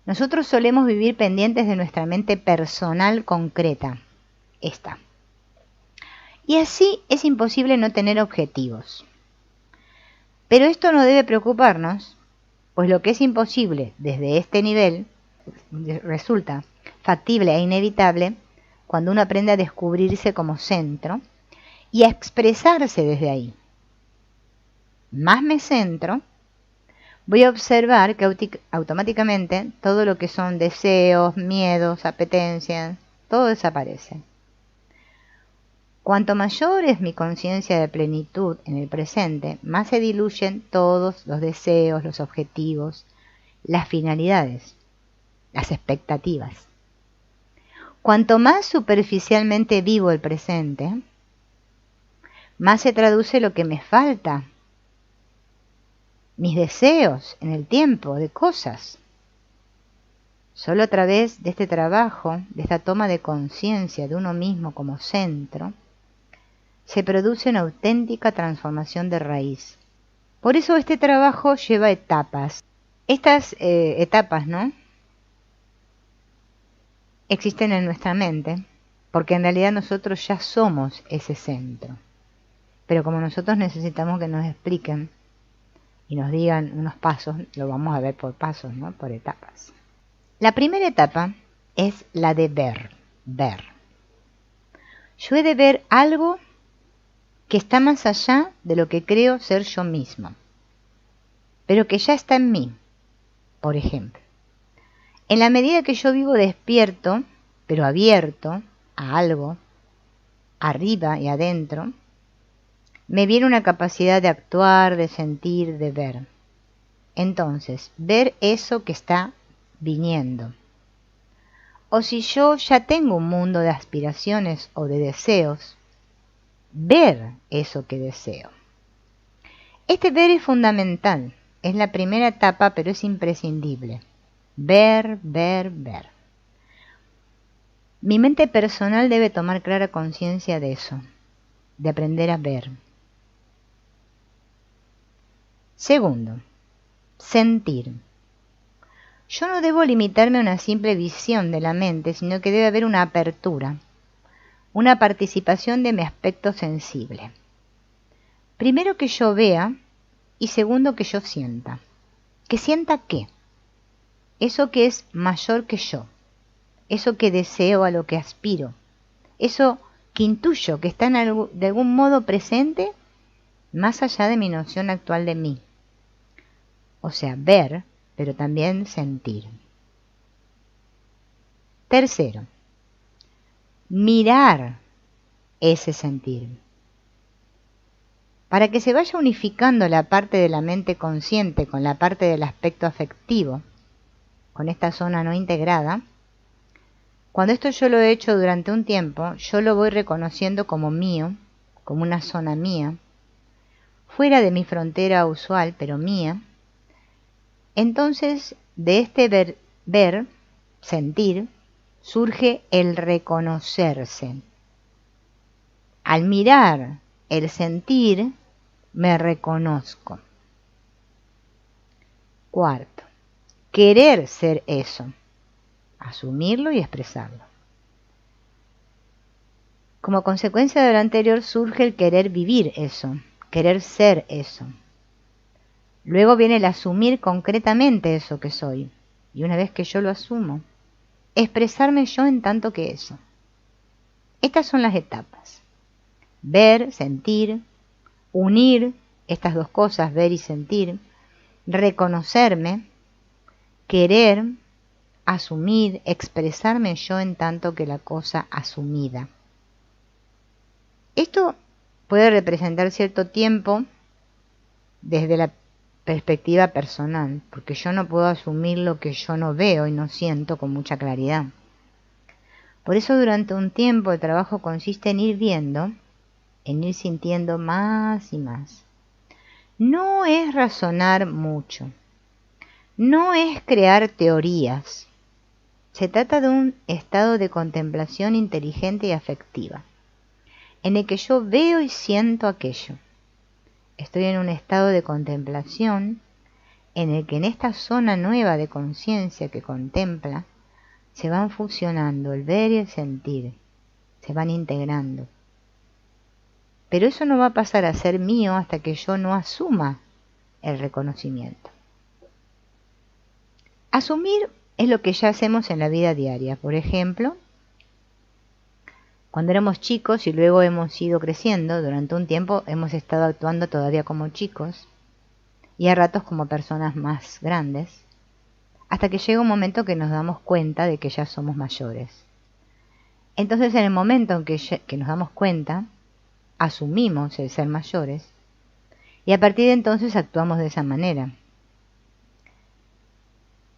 Nosotros solemos vivir pendientes de nuestra mente personal concreta, esta. Y así es imposible no tener objetivos. Pero esto no debe preocuparnos, pues lo que es imposible desde este nivel resulta factible e inevitable cuando uno aprende a descubrirse como centro y a expresarse desde ahí. Más me centro, voy a observar que automáticamente todo lo que son deseos, miedos, apetencias, todo desaparece. Cuanto mayor es mi conciencia de plenitud en el presente, más se diluyen todos los deseos, los objetivos, las finalidades, las expectativas. Cuanto más superficialmente vivo el presente, más se traduce lo que me falta, mis deseos en el tiempo de cosas. Solo a través de este trabajo, de esta toma de conciencia de uno mismo como centro, se produce una auténtica transformación de raíz. Por eso este trabajo lleva etapas. Estas etapas, ¿no?, existen en nuestra mente, porque en realidad nosotros ya somos ese centro. Pero como nosotros necesitamos que nos expliquen y nos digan unos pasos, lo vamos a ver por pasos, ¿no?, por etapas. La primera etapa es la de ver. Yo he de ver algo que está más allá de lo que creo ser yo mismo, pero que ya está en mí. Por ejemplo, en la medida que yo vivo despierto, pero abierto a algo, arriba y adentro, me viene una capacidad de actuar, de sentir, de ver. Entonces, ver eso que está viniendo. O si yo ya tengo un mundo de aspiraciones o de deseos, ver eso que deseo. Este ver es fundamental, es la primera etapa, pero es imprescindible. Ver. Mi mente personal debe tomar clara conciencia de eso, de aprender a ver. Segundo, sentir. Yo no debo limitarme a una simple visión de la mente, sino que debe haber una apertura, una participación de mi aspecto sensible. Primero que yo vea y segundo que yo sienta. ¿Que sienta qué? Eso que es mayor que yo, eso que deseo, a lo que aspiro, eso que intuyo que está de algún modo presente más allá de mi noción actual de mí. O sea, ver, pero también sentir. Tercero, mirar ese sentir. Para que se vaya unificando la parte de la mente consciente con la parte del aspecto afectivo, con esta zona no integrada, cuando esto yo lo he hecho durante un tiempo, yo lo voy reconociendo como mío, como una zona mía, fuera de mi frontera usual, pero mía. Entonces, de este ver, sentir, surge el reconocerse. Al mirar el sentir, me reconozco. Cuarto, querer ser eso, asumirlo y expresarlo. Como consecuencia de lo anterior surge el querer vivir eso, querer ser eso. Luego viene el asumir concretamente eso que soy, y una vez que yo lo asumo, expresarme yo en tanto que eso. Estas son las etapas. Ver, sentir, unir estas dos cosas, ver y sentir, reconocerme, querer, asumir, expresarme yo en tanto que la cosa asumida. Esto puede representar cierto tiempo desde la perspectiva personal, porque yo no puedo asumir lo que yo no veo y no siento con mucha claridad. Por eso durante un tiempo el trabajo consiste en ir viendo, en ir sintiendo más y más. No es razonar mucho, no es crear teorías. Se trata de un estado de contemplación inteligente y afectiva, en el que yo veo y siento aquello. Estoy en un estado de contemplación en el que en esta zona nueva de conciencia que contempla, se van fusionando el ver y el sentir, se van integrando. Pero eso no va a pasar a ser mío hasta que yo no asuma el reconocimiento. Asumir es lo que ya hacemos en la vida diaria. Por ejemplo, cuando éramos chicos y luego hemos ido creciendo, durante un tiempo hemos estado actuando todavía como chicos y a ratos como personas más grandes, hasta que llega un momento que nos damos cuenta de que ya somos mayores. Entonces, en el momento en que nos damos cuenta, asumimos el ser mayores y a partir de entonces actuamos de esa manera.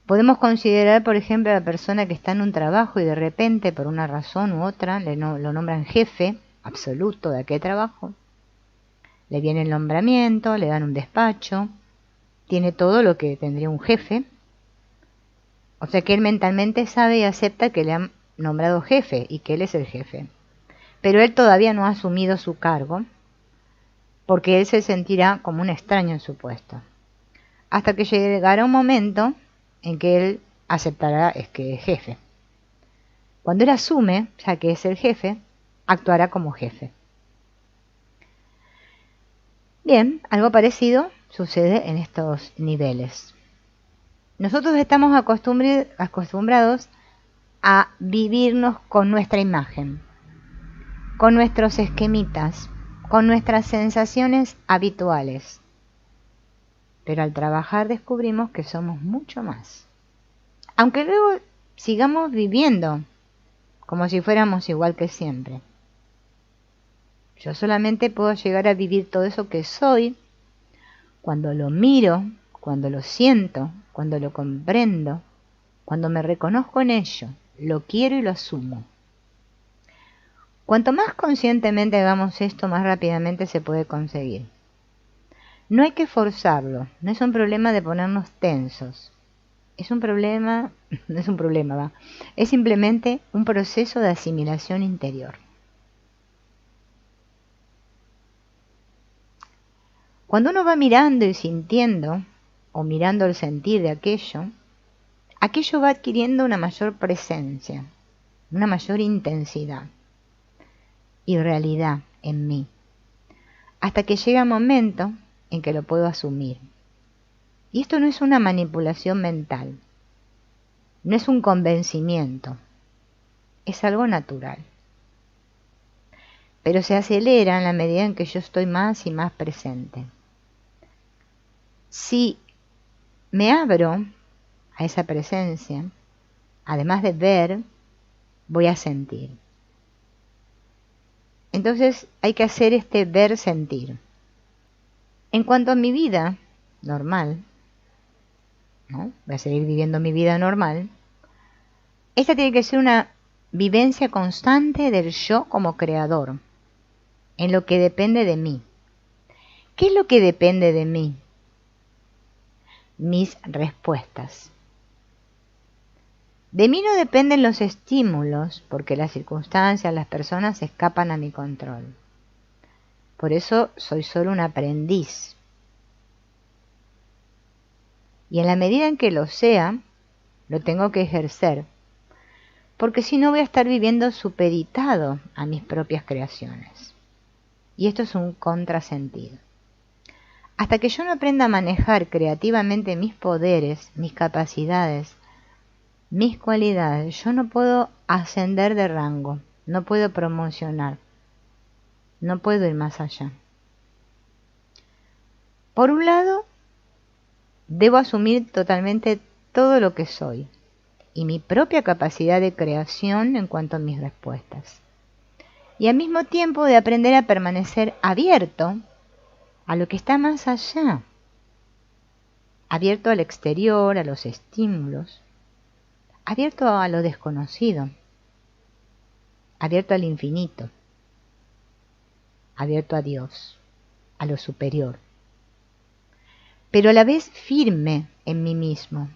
Podemos considerar, por ejemplo, a la persona que está en un trabajo y de repente, por una razón u otra, lo nombran jefe absoluto de aquel trabajo. Le viene el nombramiento, le dan un despacho, tiene todo lo que tendría un jefe. O sea que él mentalmente sabe y acepta que le han nombrado jefe y que él es el jefe. Pero él todavía no ha asumido su cargo porque él se sentirá como un extraño en su puesto. Hasta que llegará un momento en que él aceptará que es jefe. Cuando él asume, ya que es el jefe, actuará como jefe. Bien, algo parecido sucede en estos niveles. Nosotros estamos acostumbrados a vivirnos con nuestra imagen, con nuestros esquemitas, con nuestras sensaciones habituales. Pero al trabajar descubrimos que somos mucho más. Aunque luego sigamos viviendo como si fuéramos igual que siempre. Yo solamente puedo llegar a vivir todo eso que soy cuando lo miro, cuando lo siento, cuando lo comprendo, cuando me reconozco en ello, lo quiero y lo asumo. Cuanto más conscientemente hagamos esto, más rápidamente se puede conseguir. No hay que forzarlo, no es un problema de ponernos tensos. Es simplemente un proceso de asimilación interior. Cuando uno va mirando y sintiendo, o mirando el sentir de aquello va adquiriendo una mayor presencia, una mayor intensidad y realidad en mí, hasta que llega un momento en que lo puedo asumir. Y esto no es una manipulación mental, no es un convencimiento, es algo natural. Pero se acelera en la medida en que yo estoy más y más presente. Si me abro a esa presencia, además de ver, voy a sentir. Entonces hay que hacer este ver-sentir. En cuanto a mi vida normal, ¿no? Voy a seguir viviendo mi vida normal. Esta tiene que ser una vivencia constante del yo como creador, en lo que depende de mí. ¿Qué es lo que depende de mí? Mis respuestas. De mí no dependen los estímulos, porque las circunstancias, las personas escapan a mi control. Por eso soy solo un aprendiz. Y en la medida en que lo sea, lo tengo que ejercer, porque si no voy a estar viviendo supeditado a mis propias creaciones. Y esto es un contrasentido. Hasta que yo no aprenda a manejar creativamente mis poderes, mis capacidades, mis cualidades, yo no puedo ascender de rango, no puedo promocionar, no puedo ir más allá. Por un lado, debo asumir totalmente todo lo que soy y mi propia capacidad de creación en cuanto a mis respuestas. Y al mismo tiempo de aprender a permanecer abierto a lo que está más allá, abierto al exterior, a los estímulos, abierto a lo desconocido, abierto al infinito, abierto a Dios, a lo superior, pero a la vez firme en mí mismo.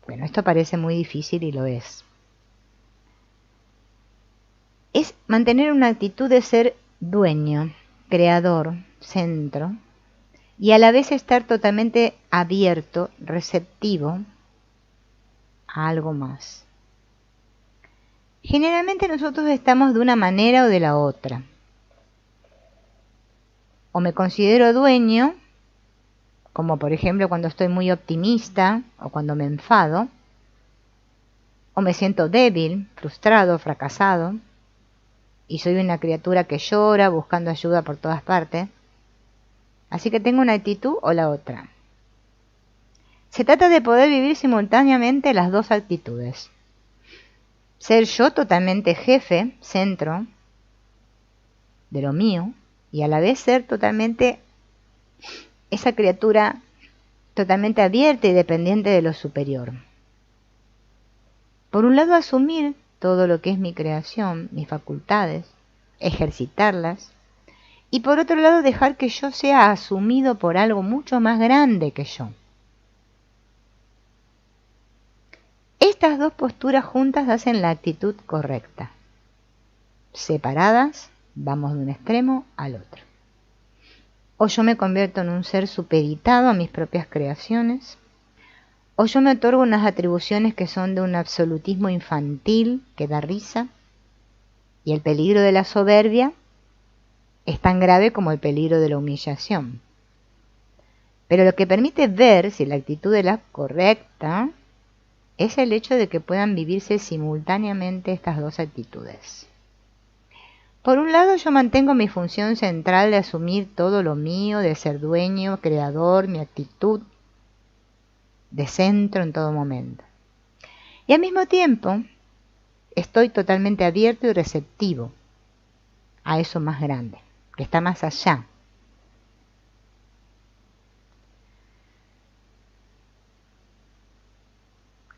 Bueno, esto parece muy difícil y lo es. Es mantener una actitud de ser dueño, creador, centro, y a la vez estar totalmente abierto, receptivo a algo más. Generalmente nosotros estamos de una manera o de la otra. O me considero dueño, como por ejemplo cuando estoy muy optimista o cuando me enfado, o me siento débil, frustrado, fracasado, y soy una criatura que llora buscando ayuda por todas partes. Así que tengo una actitud o la otra. Se trata de poder vivir simultáneamente las dos actitudes. Ser yo totalmente jefe, centro de lo mío, y a la vez ser totalmente esa criatura totalmente abierta y dependiente de lo superior. Por un lado, asumir todo lo que es mi creación, mis facultades, ejercitarlas, y por otro lado, dejar que yo sea asumido por algo mucho más grande que yo. Estas dos posturas juntas hacen la actitud correcta. Separadas, vamos de un extremo al otro. O yo me convierto en un ser supeditado a mis propias creaciones, o yo me otorgo unas atribuciones que son de un absolutismo infantil que da risa, y el peligro de la soberbia es tan grave como el peligro de la humillación. Pero lo que permite ver si la actitud es la correcta es el hecho de que puedan vivirse simultáneamente estas dos actitudes. Por un lado, yo mantengo mi función central de asumir todo lo mío, de ser dueño, creador, mi actitud de centro en todo momento. Y al mismo tiempo, estoy totalmente abierto y receptivo a eso más grande, que está más allá.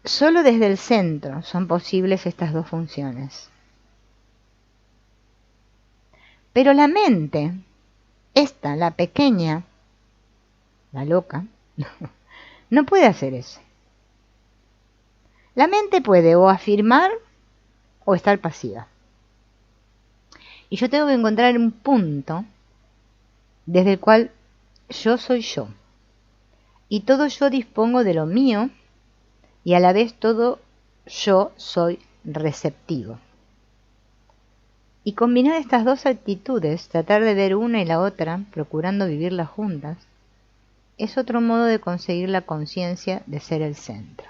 Solo desde el centro son posibles estas dos funciones. Pero la mente, esta, la pequeña, la loca, no puede hacer eso. La mente puede o afirmar o estar pasiva. Y yo tengo que encontrar un punto desde el cual yo soy yo. Y todo yo dispongo de lo mío y a la vez todo yo soy receptivo. Y combinar estas dos actitudes, tratar de ver una y la otra, procurando vivirlas juntas, es otro modo de conseguir la conciencia de ser el centro.